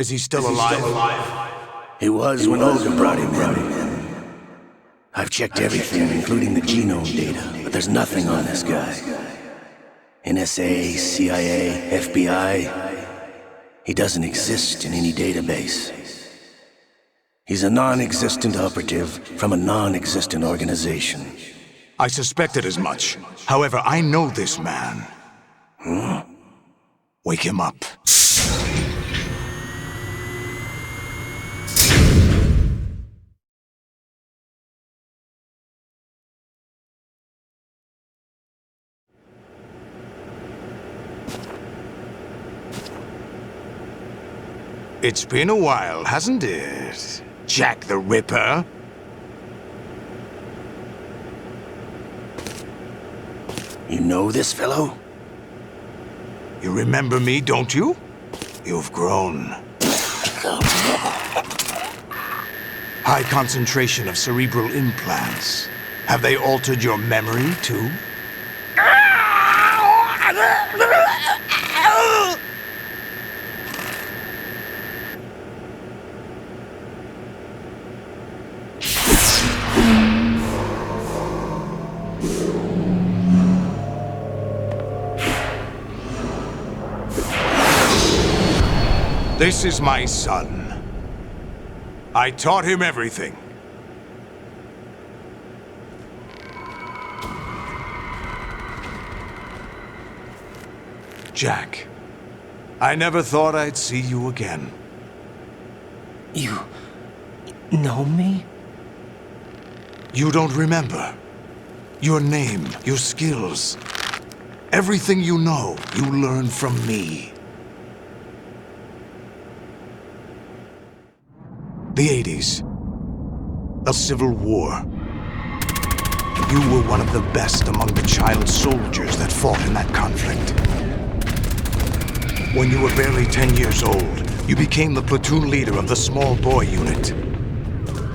Is he still alive? He was when Olga brought him in. I've checked everything, including the genome data, but there's nothing on this guy. NSA, CIA, FBI. He doesn't exist in any database. He's a non-existent operative from a non-existent organization. I suspected as much. However, I know this man. Wake him up. It's been a while, hasn't it, Jack the Ripper? You know this fellow? You remember me, don't you? You've grown. High concentration of cerebral implants. Have they altered your memory, too? This is my son. I taught him everything. Jack, I never thought I'd see you again. You know me? You don't remember. Your name, your skills. Everything you know, you learned from me. The 80s. A civil war. You were one of the best among the child soldiers that fought in that conflict. When you were barely 10 years old, you became the platoon leader of the small boy unit.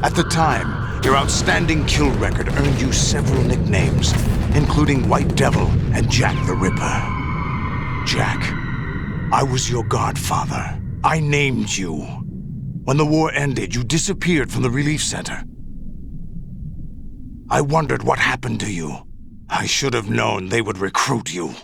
At the time, your outstanding kill record earned you several nicknames, including White Devil and Jack the Ripper. Jack, I was your godfather. I named you. When the war ended, you disappeared from the relief center. I wondered what happened to you. I should have known they would recruit you.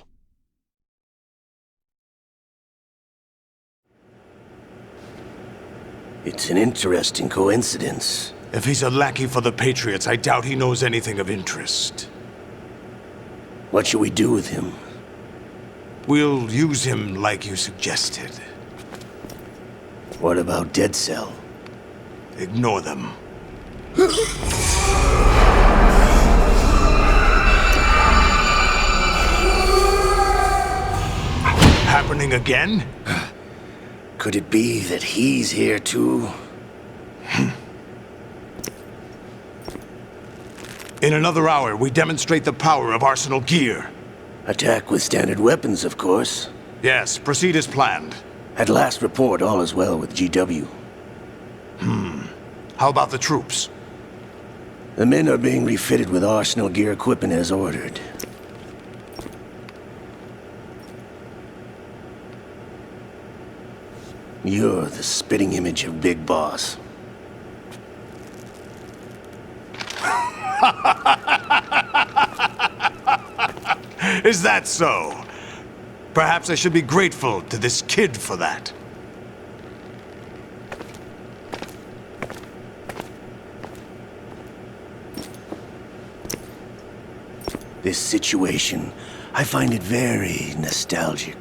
It's an interesting coincidence. If he's a lackey for the Patriots, I doubt he knows anything of interest. What should we do with him? We'll use him like you suggested. What about Dead Cell? Ignore them. Happening again? Could it be that he's here too? In another hour, we demonstrate the power of Arsenal gear. Attack with standard weapons, of course. Yes, proceed as planned. At last report, all is well with GW. How about the troops? The men are being refitted with Arsenal gear equipment as ordered. You're the spitting image of Big Boss. Is that so? Perhaps I should be grateful to this kid for that. This situation, I find it very nostalgic.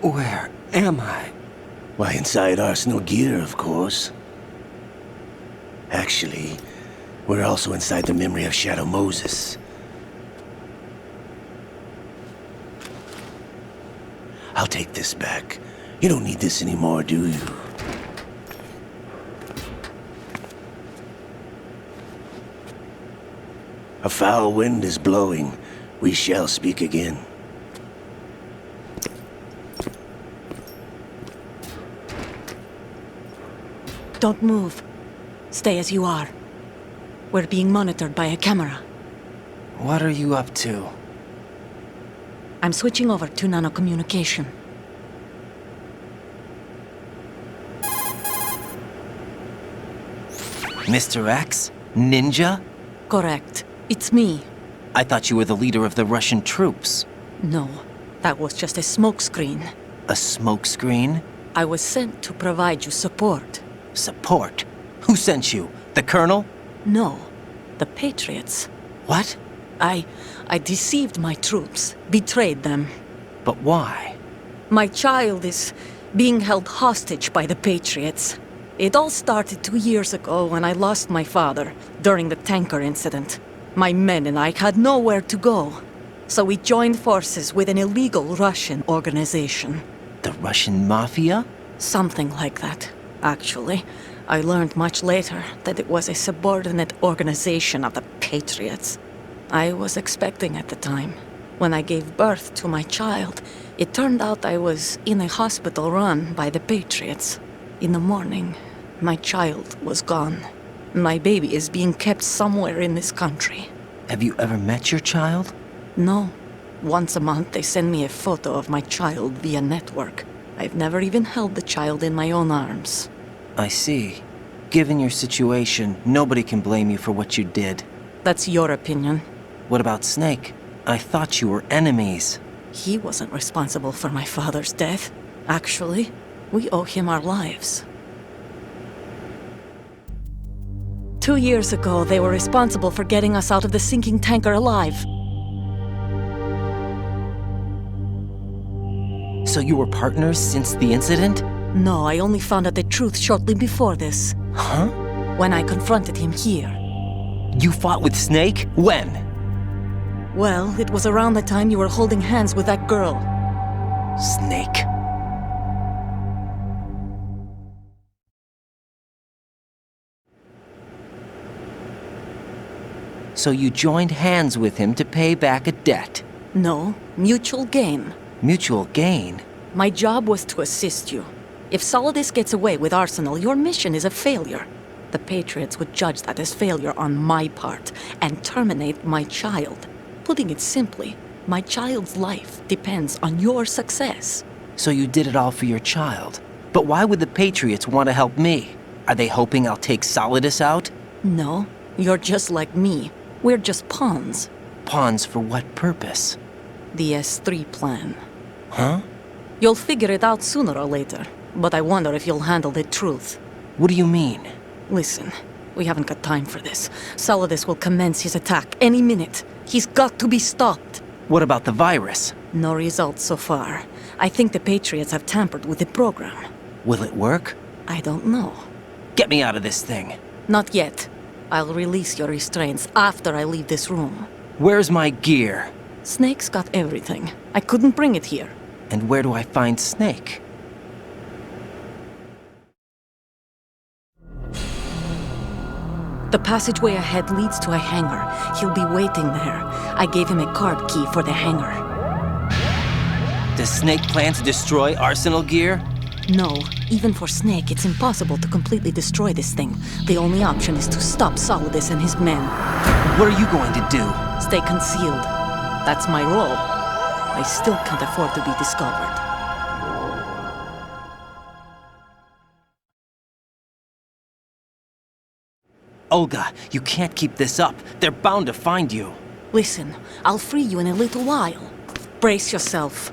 Where am I? Why, inside Arsenal gear, of course. Actually, we're also inside the memory of Shadow Moses. I'll take this back. You don't need this anymore, do you? A foul wind is blowing. We shall speak again. Don't move. Stay as you are. We're being monitored by a camera. What are you up to? I'm switching over to nanocommunication. Mr. X? Ninja? Correct. It's me. I thought you were the leader of the Russian troops. No, that was just a smokescreen. A smokescreen? I was sent to provide you support. Support? Who sent you? The Colonel? No, the Patriots. What? I deceived my troops, betrayed them. But why? My child is being held hostage by the Patriots. It all started 2 years ago when I lost my father during the tanker incident. My men and I had nowhere to go, so we joined forces with an illegal Russian organization. The Russian Mafia? Something like that, actually. I learned much later that it was a subordinate organization of the Patriots. I was expecting at the time. When I gave birth to my child, it turned out I was in a hospital run by the Patriots. In the morning, my child was gone. My baby is being kept somewhere in this country. Have you ever met your child? No. Once a month, they send me a photo of my child via network. I've never even held the child in my own arms. I see. Given your situation, nobody can blame you for what you did. That's your opinion. What about Snake? I thought you were enemies. He wasn't responsible for my father's death. Actually, we owe him our lives. 2 years ago, they were responsible for getting us out of the sinking tanker alive. So you were partners since the incident? No, I only found out the truth shortly before this. Huh? When I confronted him here. You fought with Snake? When? Well, it was around the time you were holding hands with that girl. Snake. So you joined hands with him to pay back a debt? No, mutual gain. Mutual gain? My job was to assist you. If Solidus gets away with Arsenal, your mission is a failure. The Patriots would judge that as failure on my part and terminate my child. Putting it simply, my child's life depends on your success. So you did it all for your child. But why would the Patriots want to help me? Are they hoping I'll take Solidus out? No, you're just like me. We're just pawns. Pawns for what purpose? The S3 plan. Huh? You'll figure it out sooner or later, but I wonder if you'll handle the truth. What do you mean? Listen, we haven't got time for this. Solidus will commence his attack any minute. He's got to be stopped. What about the virus? No results so far. I think the Patriots have tampered with the program. Will it work? I don't know. Get me out of this thing. Not yet. I'll release your restraints after I leave this room. Where's my gear? Snake's got everything. I couldn't bring it here. And where do I find Snake? The passageway ahead leads to a hangar. He'll be waiting there. I gave him a card key for the hangar. Does Snake plan to destroy Arsenal gear? No, even for Snake, it's impossible to completely destroy this thing. The only option is to stop Solidus and his men. What are you going to do? Stay concealed. That's my role. I still can't afford to be discovered. Olga, you can't keep this up. They're bound to find you. Listen, I'll free you in a little while. Brace yourself.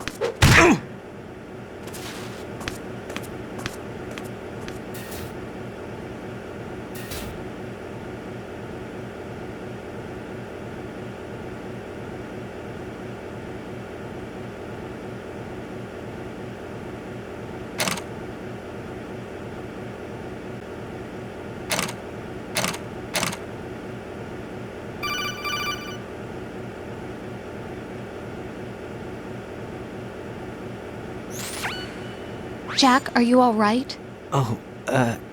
Jack, are you all right? Oh,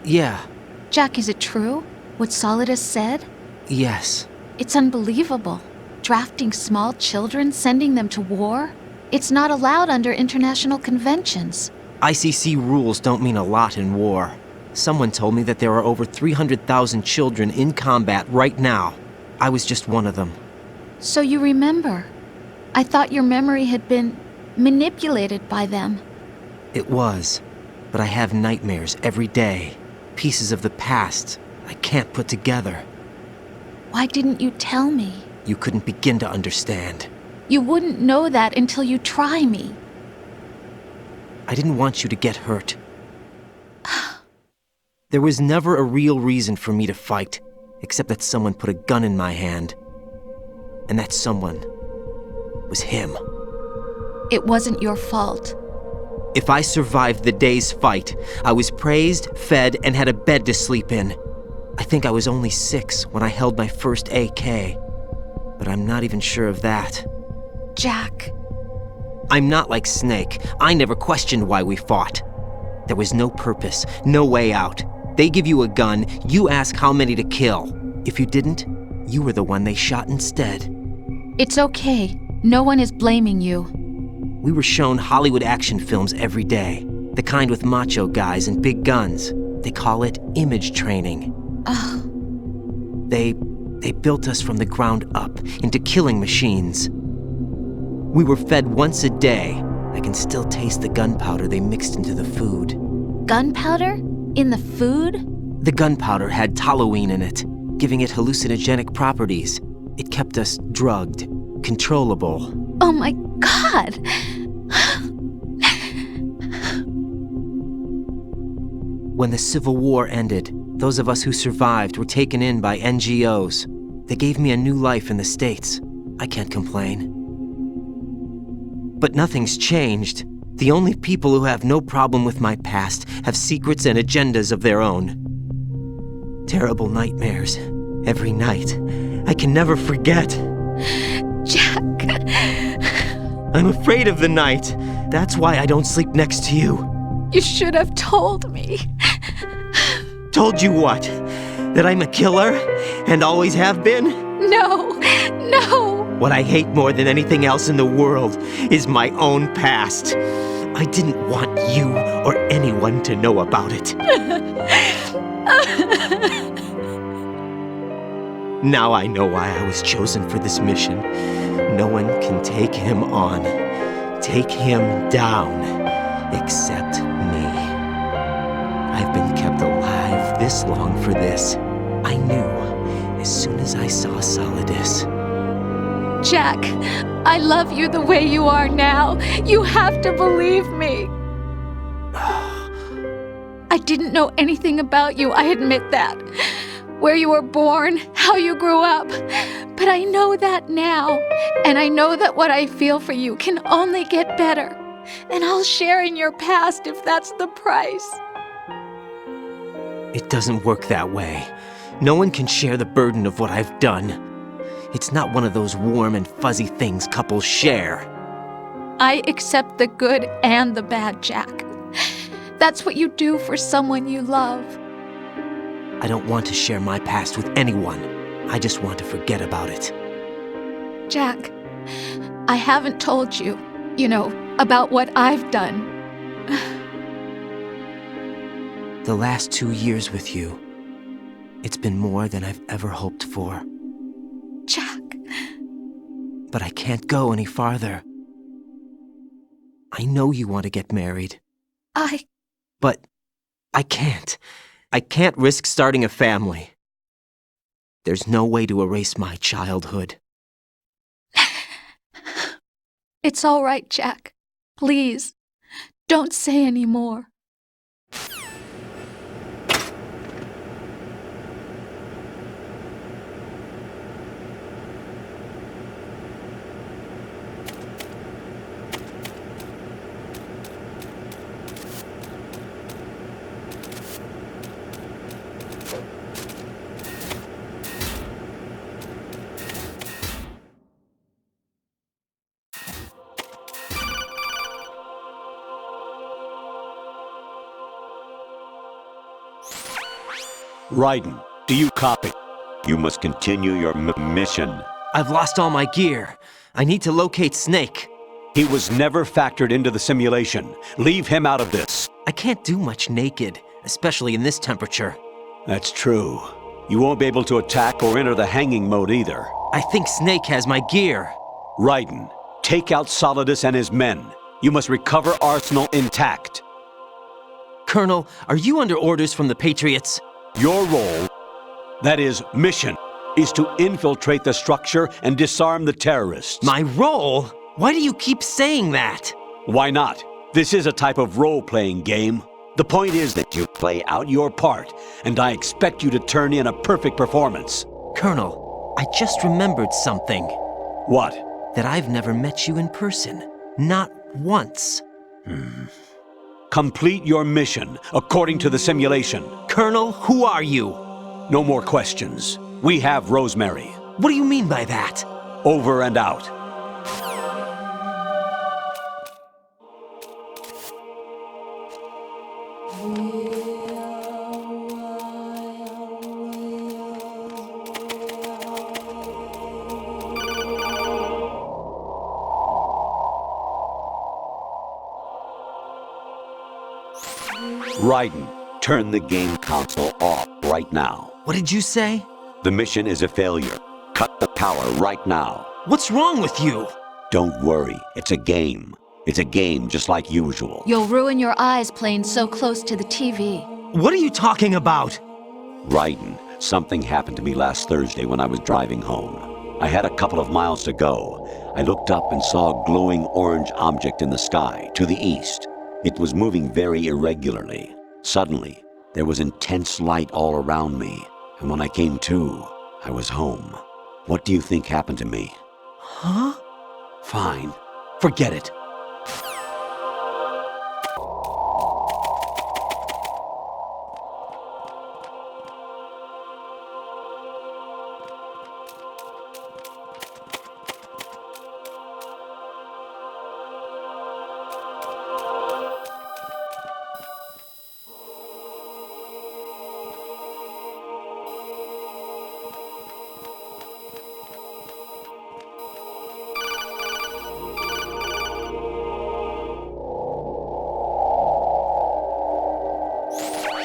yeah. Jack, is it true? What Solidus said? Yes. It's unbelievable. Drafting small children, sending them to war? It's not allowed under international conventions. ICC rules don't mean a lot in war. Someone told me that there are over 300,000 children in combat right now. I was just one of them. So you remember. I thought your memory had been manipulated by them. It was. But I have nightmares every day. Pieces of the past. I can't put together. Why didn't you tell me? You couldn't begin to understand. You wouldn't know that until you try me. I didn't want you to get hurt. There was never a real reason for me to fight, except that someone put a gun in my hand. And that someone was him. It wasn't your fault. If I survived the day's fight, I was praised, fed, and had a bed to sleep in. I think I was only 6 when I held my first AK. But I'm not even sure of that. Jack. I'm not like Snake. I never questioned why we fought. There was no purpose, no way out. They give you a gun, you ask how many to kill. If you didn't, you were the one they shot instead. It's okay. No one is blaming you. We were shown Hollywood action films every day. The kind with macho guys and big guns. They call it image training. They built us from the ground up into killing machines. We were fed once a day. I can still taste the gunpowder they mixed into the food. Gunpowder? In the food? The gunpowder had toluene in it, giving it hallucinogenic properties. It kept us drugged, controllable. Oh my God! When the Civil War ended, those of us who survived were taken in by NGOs. They gave me a new life in the States. I can't complain. But nothing's changed. The only people who have no problem with my past have secrets and agendas of their own. Terrible nightmares. Every night. I can never forget. Jack. I'm afraid of the night. That's why I don't sleep next to you. You should have told me. Told you what? That I'm a killer? And always have been? No. What I hate more than anything else in the world is my own past. I didn't want you or anyone to know about it. Now I know why I was chosen for this mission. No one can take him on, take him down, except me. I've been kept alive this long for this. I knew as soon as I saw Solidus. Jack, I love you the way you are now. You have to believe me. I didn't know anything about you, I admit that. Where you were born, how you grew up. But I know that now. And I know that what I feel for you can only get better. And I'll share in your past if that's the price. It doesn't work that way. No one can share the burden of what I've done. It's not one of those warm and fuzzy things couples share. I accept the good and the bad, Jack. That's what you do for someone you love. I don't want to share my past with anyone. I just want to forget about it. Jack, I haven't told you, about what I've done. The last 2 years with you, it's been more than I've ever hoped for. Jack. But I can't go any farther. I know you want to get married. But I can't. I can't risk starting a family. There's no way to erase my childhood. It's all right, Jack. Please, don't say any more. Raiden, do you copy? You must continue your mission. I've lost all my gear. I need to locate Snake. He was never factored into the simulation. Leave him out of this. I can't do much naked, especially in this temperature. That's true. You won't be able to attack or enter the hanging mode either. I think Snake has my gear. Raiden, take out Solidus and his men. You must recover Arsenal intact. Colonel, are you under orders from the Patriots? Your role, That is, mission is to infiltrate the structure and disarm the terrorists. My role? Why do you keep saying that? Why not? This is a type of role-playing game. The point is that you play out your part, and I expect you to turn in a perfect performance. Colonel, I just remembered something. What? That I've never met you in person. Not once. Complete your mission according to the simulation. Colonel, who are you? No more questions. We have Rosemary. What do you mean by that? Over and out. Raiden, turn the game console off right now. What did you say? The mission is a failure. Cut the power right now. What's wrong with you? Don't worry, it's a game. It's a game just like usual. You'll ruin your eyes playing so close to the TV. What are you talking about? Raiden, something happened to me last Thursday when I was driving home. I had a couple of miles to go. I looked up and saw a glowing orange object in the sky, to the east. It was moving very irregularly. Suddenly, there was intense light all around me, and when I came to, I was home. What do you think happened to me? Huh? Fine. Forget it.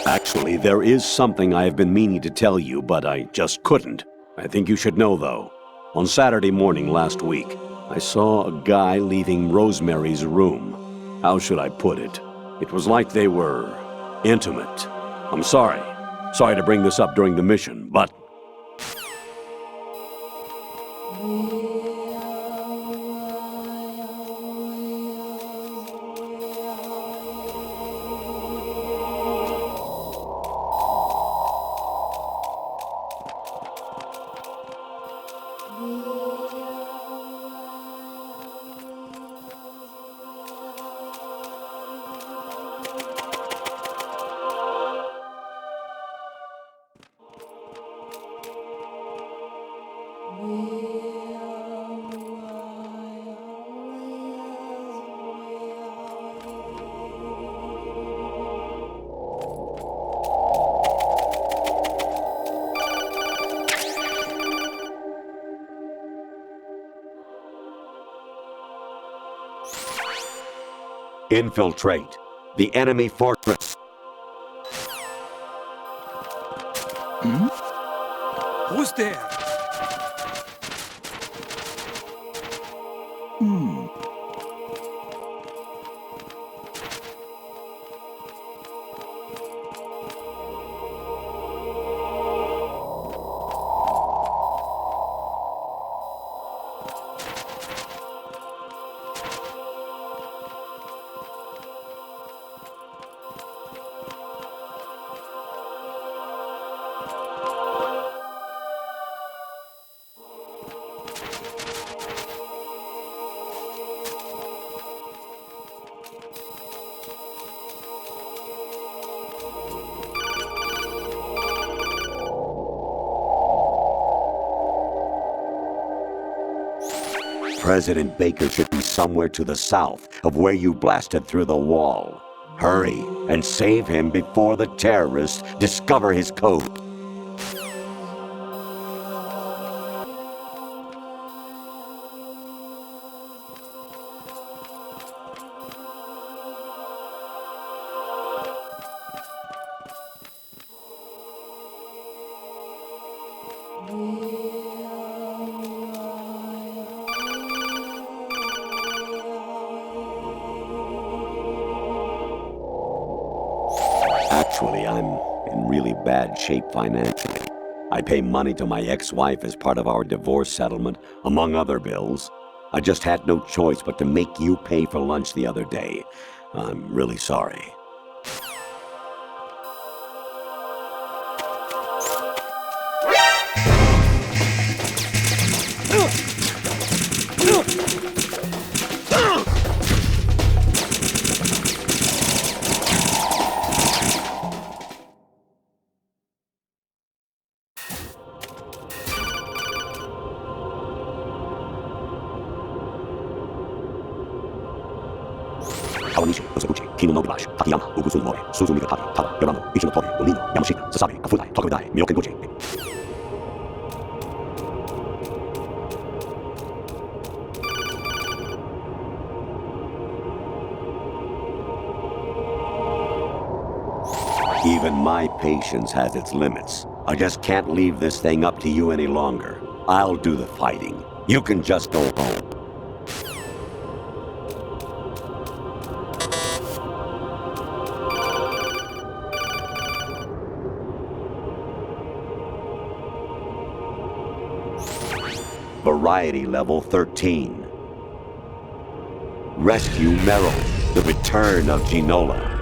Actually, there is something I have been meaning to tell you, but I just couldn't. I think you should know, though. On Saturday morning last week, I saw a guy leaving Rosemary's room. How should I put it? It was like they were intimate. I'm sorry. Sorry to bring this up during the mission, but... Infiltrate the enemy fortress. Who's there? President Baker should be somewhere to the south of where you blasted through the wall. Hurry and save him before the terrorists discover his code. Actually, I'm in really bad shape financially. I pay money to my ex-wife as part of our divorce settlement, among other bills. I just had no choice but to make you pay for lunch the other day. I'm really sorry. Awanishi, Osaguchi, Kino no Bilash, Takayama, Ugusu Mori, Suzumi Gatari, Tada, Yorano, Ichinotori, Olino, Yamashita, Sasabe, Afudai, Tokudai, Miyokenguchi. Even my patience has its limits. I just can't leave this thing up to you any longer. I'll do the fighting. You can just go home. Variety level 13. Rescue Merrill, the return of Ginola.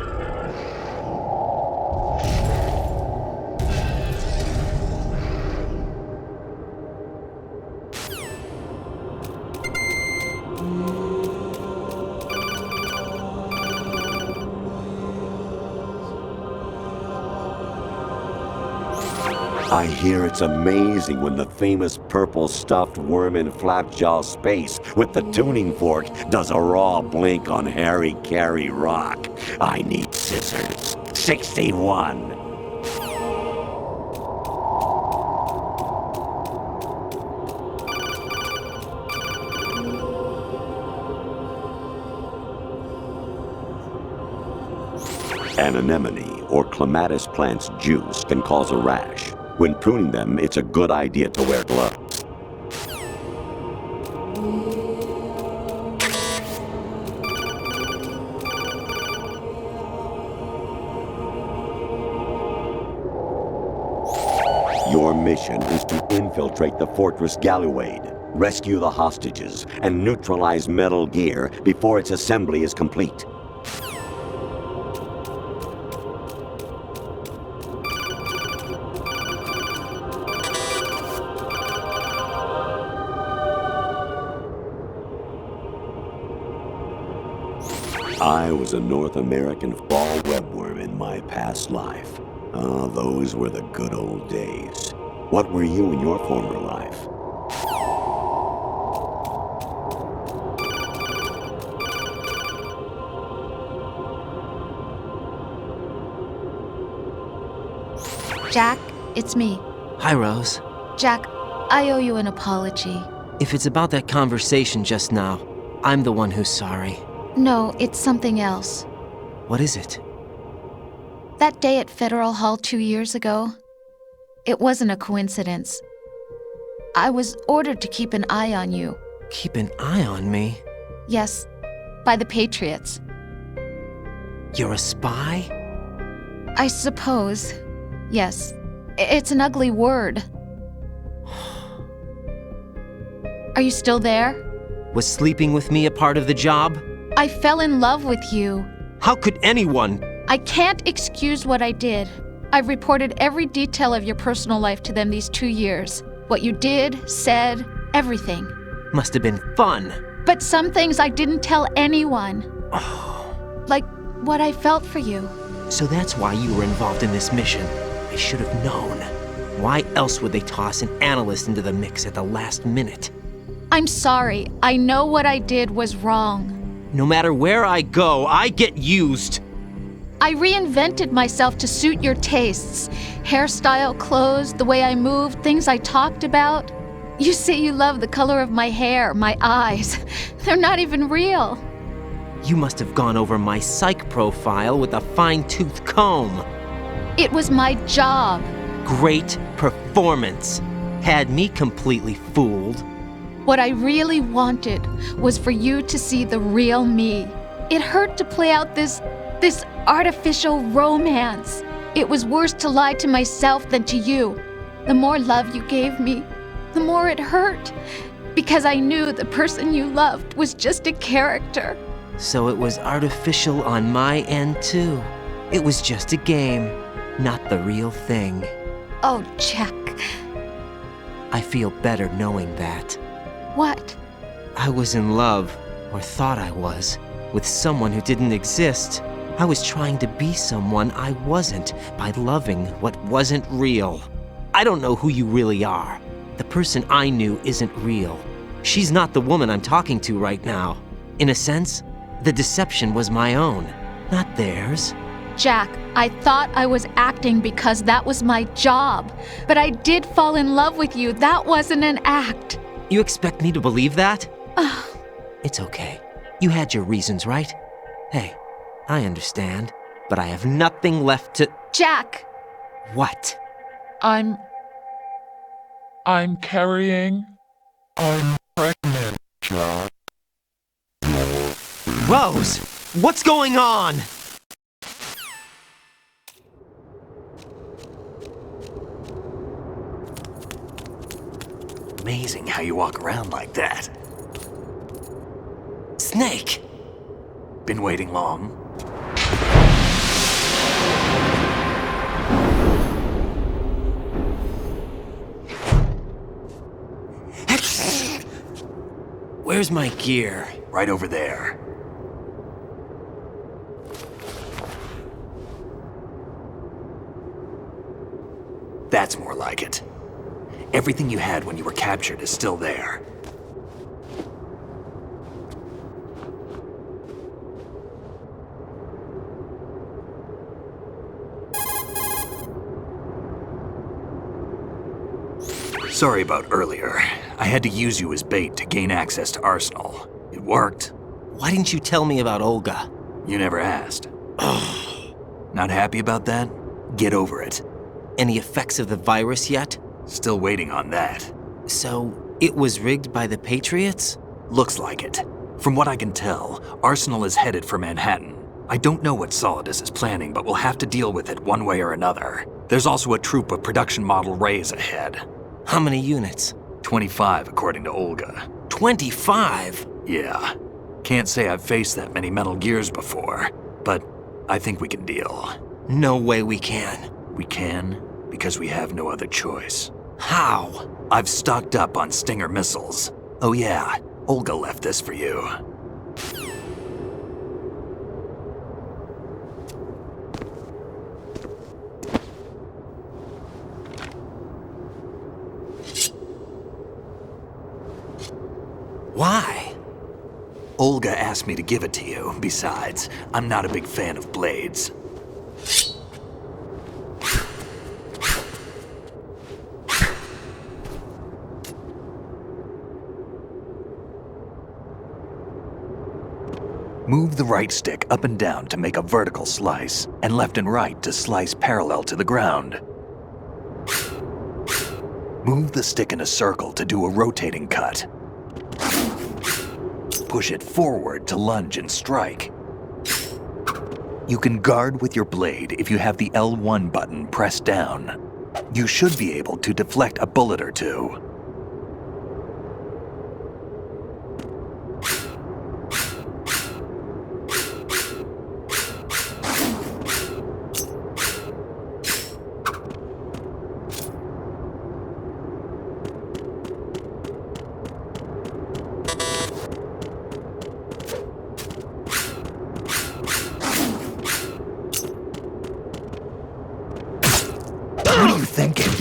I hear it's amazing when the famous purple stuffed worm in Flapjaw space with the tuning fork does a raw blink on Harry Carey rock. I need scissors. 61. An anemone or clematis plant's juice can cause a rash. When pruning them, it's a good idea to wear gloves. Your mission is to infiltrate the Fortress Galluade, rescue the hostages, and neutralize Metal Gear before its assembly is complete. I was a North American fall webworm in my past life. Ah, those were the good old days. What were you in your former life? Jack, it's me. Hi, Rose. Jack, I owe you an apology. If it's about that conversation just now, I'm the one who's sorry. No, it's something else. What is it? That day at Federal Hall 2 years ago, it wasn't a coincidence. I was ordered to keep an eye on you. Keep an eye on me? Yes, by the Patriots. You're a spy? I suppose. Yes. It's an ugly word. Are you still there? Was sleeping with me a part of the job? I fell in love with you. How could anyone? I can't excuse what I did. I've reported every detail of your personal life to them these 2 years. What you did, said, everything. Must have been fun. But some things I didn't tell anyone. Like what I felt for you. So that's why you were involved in this mission. I should have known. Why else would they toss an analyst into the mix at the last minute? I'm sorry. I know what I did was wrong. No matter where I go, I get used. I reinvented myself to suit your tastes. Hairstyle, clothes, the way I moved, things I talked about. You say you love the color of my hair, my eyes. They're not even real. You must have gone over my psych profile with a fine-tooth comb. It was my job. Great performance. Had me completely fooled. What I really wanted was for you to see the real me. It hurt to play out this artificial romance. It was worse to lie to myself than to you. The more love you gave me, the more it hurt. Because I knew the person you loved was just a character. So it was artificial on my end, too. It was just a game, not the real thing. Oh, Jack. I feel better knowing that. What? I was in love, or thought I was, with someone who didn't exist. I was trying to be someone I wasn't by loving what wasn't real. I don't know who you really are. The person I knew isn't real. She's not the woman I'm talking to right now. In a sense, the deception was my own, not theirs. Jack, I thought I was acting because that was my job. But I did fall in love with you. That wasn't an act. You expect me to believe that? It's okay. You had your reasons, right? Hey, I understand, but I have nothing left to... Jack! What? I'm carrying. I'm pregnant, Jack. Rose! What's going on? Amazing how you walk around like that. Snake! Been waiting long? Where's my gear? Right over there. That's more like it. Everything you had when you were captured is still there. Sorry about earlier. I had to use you as bait to gain access to Arsenal. It worked. Why didn't you tell me about Olga? You never asked. Not happy about that? Get over it. Any effects of the virus yet? Still waiting on that. So, it was rigged by the Patriots? Looks like it. From what I can tell, Arsenal is headed for Manhattan. I don't know what Solidus is planning, but we'll have to deal with it one way or another. There's also a troop of production model Rays ahead. How many units? 25, according to Olga. 25? Yeah. Can't say I've faced that many Metal Gears before, but I think we can deal. No way we can. We can, because we have no other choice. How? I've stocked up on Stinger missiles. Oh yeah, Olga left this for you. Why? Olga asked me to give it to you. Besides, I'm not a big fan of blades. Move the right stick up and down to make a vertical slice, and left and right to slice parallel to the ground. Move the stick in a circle to do a rotating cut. Push it forward to lunge and strike. You can guard with your blade if you have the L1 button pressed down. You should be able to deflect a bullet or two. What are you thinking?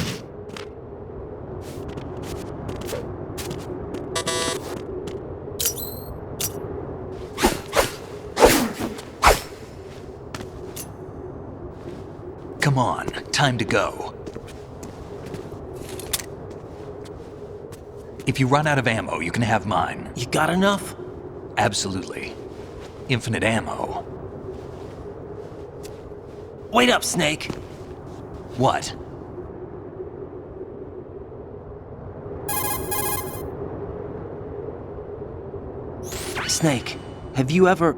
Come on, time to go. If you run out of ammo, you can have mine. You got enough? Absolutely. Infinite ammo. Wait up, Snake. What? Snake, have you ever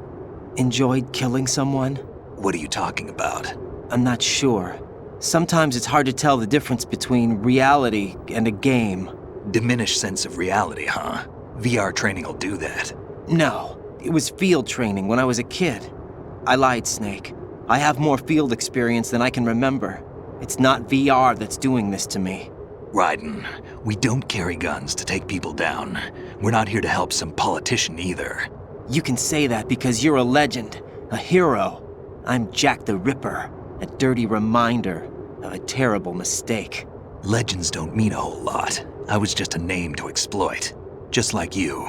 enjoyed killing someone? What are you talking about? I'm not sure. Sometimes it's hard to tell the difference between reality and a game. Diminished sense of reality, huh? VR training will do that. No, it was field training when I was a kid. I lied, Snake. I have more field experience than I can remember. It's not VR that's doing this to me. Raiden, we don't carry guns to take people down. We're not here to help some politician either. You can say that because you're a legend, a hero. I'm Jack the Ripper, a dirty reminder of a terrible mistake. Legends don't mean a whole lot. I was just a name to exploit, just like you.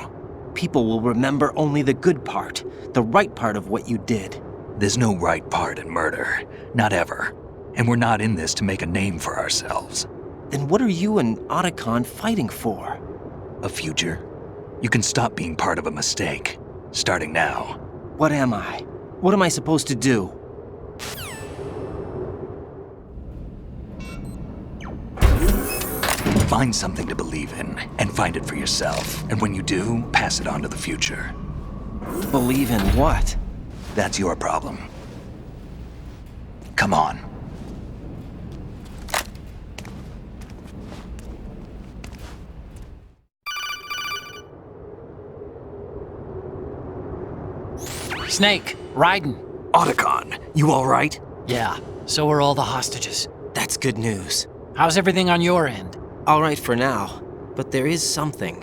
People will remember only the good part, the right part of what you did. There's no right part in murder, not ever. And we're not in this to make a name for ourselves. Then what are you and Otacon fighting for? A future? You can stop being part of a mistake, starting now. What am I? What am I supposed to do? Find something to believe in, and find it for yourself. And when you do, pass it on to the future. Believe in what? That's your problem. Come on. Snake, Raiden. Otacon, you all right? Yeah, so are all the hostages. That's good news. How's everything on your end? All right for now, but there is something.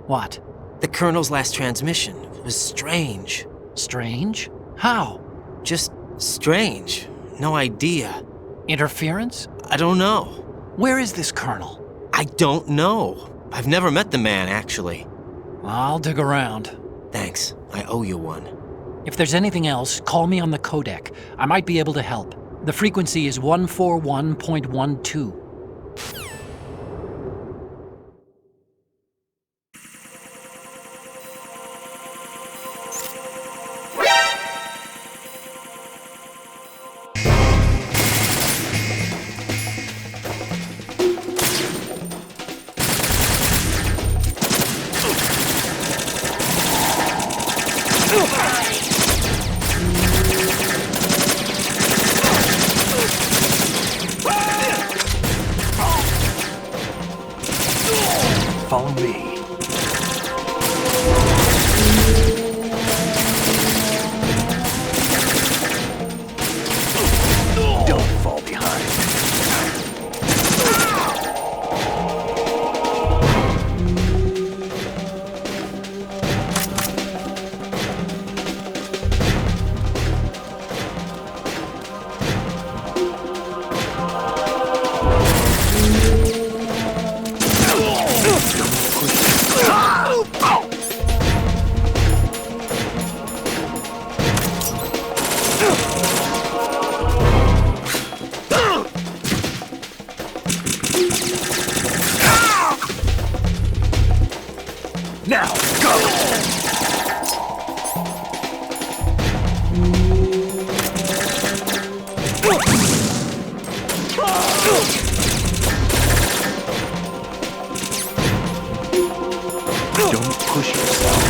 What? The Colonel's last transmission was strange. Strange? How? Just strange. No idea. Interference? I don't know. Where is this Colonel? I don't know. I've never met the man, actually. I'll dig around. Thanks. I owe you one. If there's anything else, call me on the codec. I might be able to help. The frequency is 141.12. Follow me. Don't fall behind. Now, go! Don't push yourself.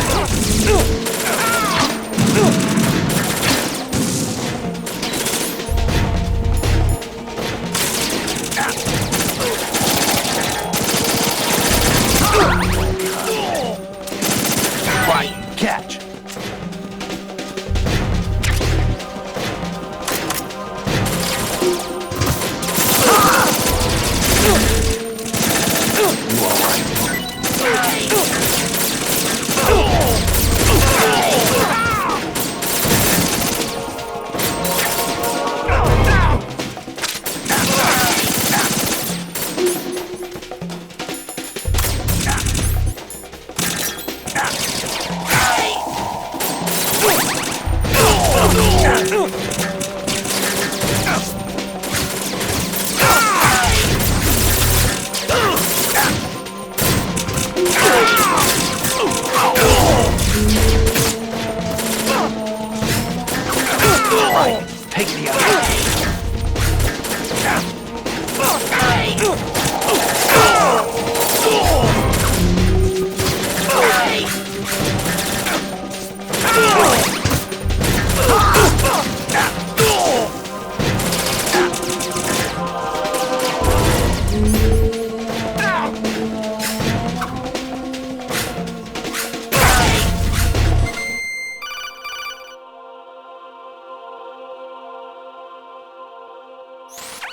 Right, catch.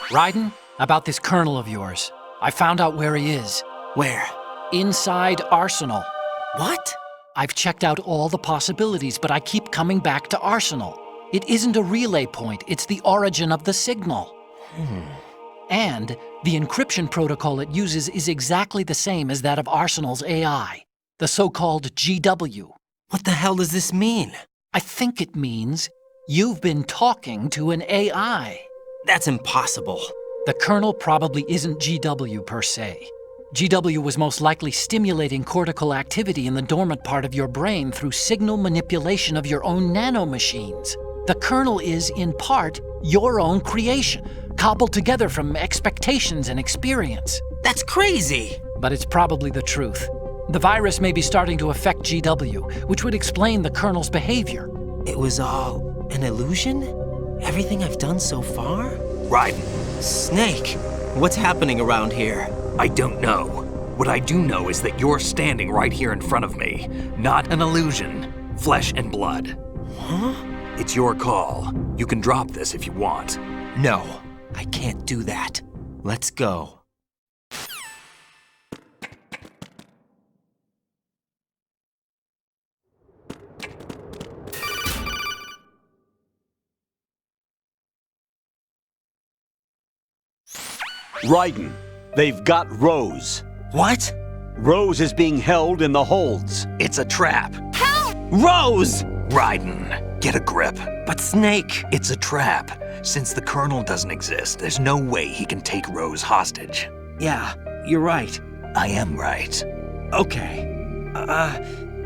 Raiden, about this colonel of yours. I found out where he is. Where? Inside Arsenal. What? I've checked out all the possibilities, but I keep coming back to Arsenal. It isn't a relay point, it's the origin of the signal. And the encryption protocol it uses is exactly the same as that of Arsenal's AI, the so-called GW. What the hell does this mean? I think it means you've been talking to an AI. That's impossible. The kernel probably isn't GW per se. GW was most likely stimulating cortical activity in the dormant part of your brain through signal manipulation of your own nanomachines. The kernel is, in part, your own creation, cobbled together from expectations and experience. That's crazy! But it's probably the truth. The virus may be starting to affect GW, which would explain the kernel's behavior. It was all an illusion? Everything I've done so far? Raiden, Snake, what's happening around here? I don't know. What I do know is that you're standing right here in front of me. Not an illusion. Flesh and blood. Huh? It's your call. You can drop this if you want. No, I can't do that. Let's go. Raiden, they've got Rose. What? Rose is being held in the holds. It's a trap. Rose! Raiden, get a grip. But Snake... It's a trap. Since the Colonel doesn't exist, there's no way he can take Rose hostage. Yeah, you're right. I am right. Okay.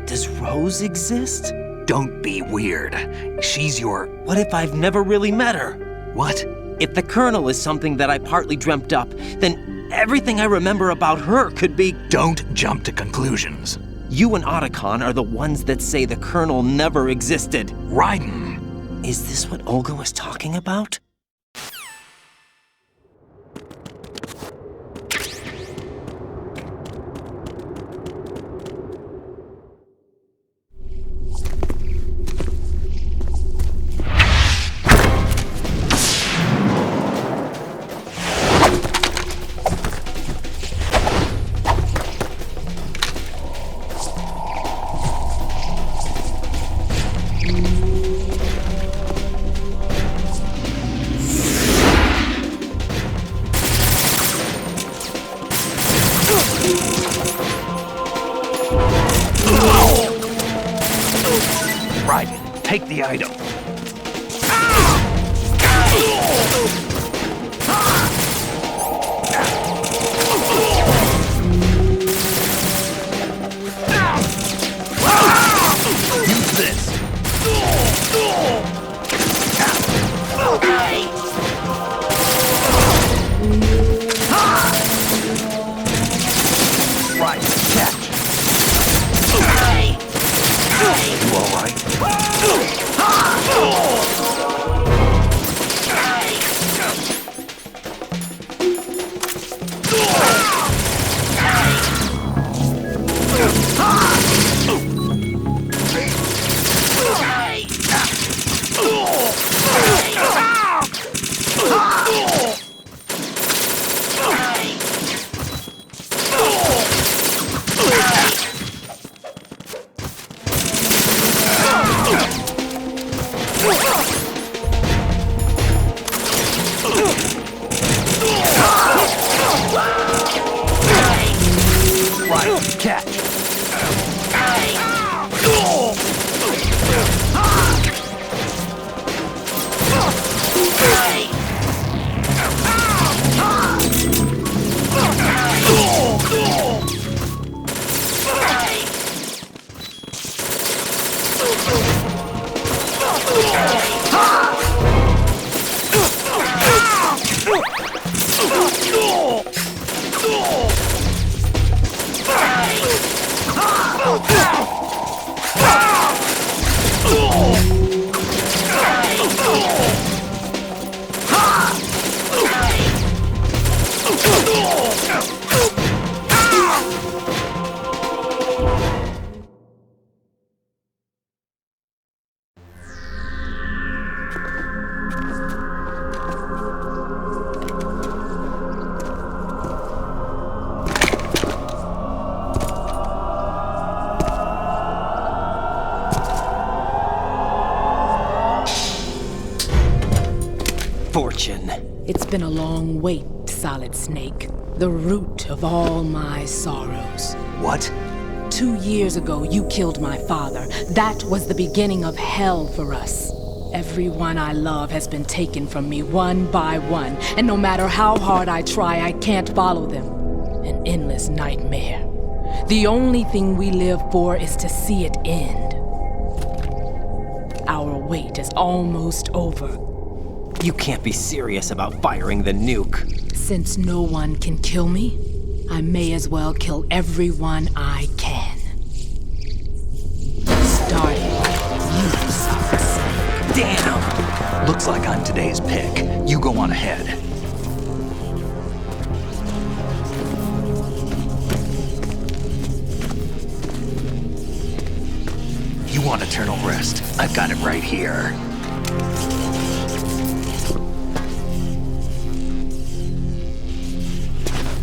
Does Rose exist? Don't be weird. She's your... What if I've never really met her? What? If the Colonel is something that I partly dreamt up, then everything I remember about her could be... Don't jump to conclusions. You and Otacon are the ones that say the Colonel never existed. Raiden! Is this what Olga was talking about? Raiden, take the item. Use this. Right, catch. You all right? fortune. It's been a long wait, Solid Snake. The root of all my sorrows. What? 2 years ago, you killed my father. That was the beginning of hell for us. Everyone I love has been taken from me one by one, and no matter how hard I try, I can't follow them. An endless nightmare. The only thing we live for is to see it end. Our wait is almost over. You can't be serious about firing the nuke. Since no one can kill me, I may as well kill everyone I can. Starting with you, Solid Snake. Damn! Looks like I'm today's pick. You go on ahead. You want eternal rest? I've got it right here.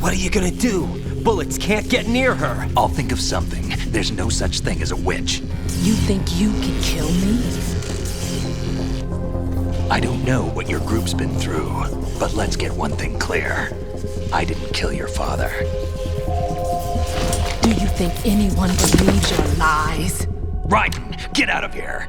What are you gonna do? Bullets can't get near her. I'll think of something. There's no such thing as a witch. You think you can kill me? I don't know what your group's been through, but let's get one thing clear. I didn't kill your father. Do you think anyone believes your lies? Raiden, get out of here!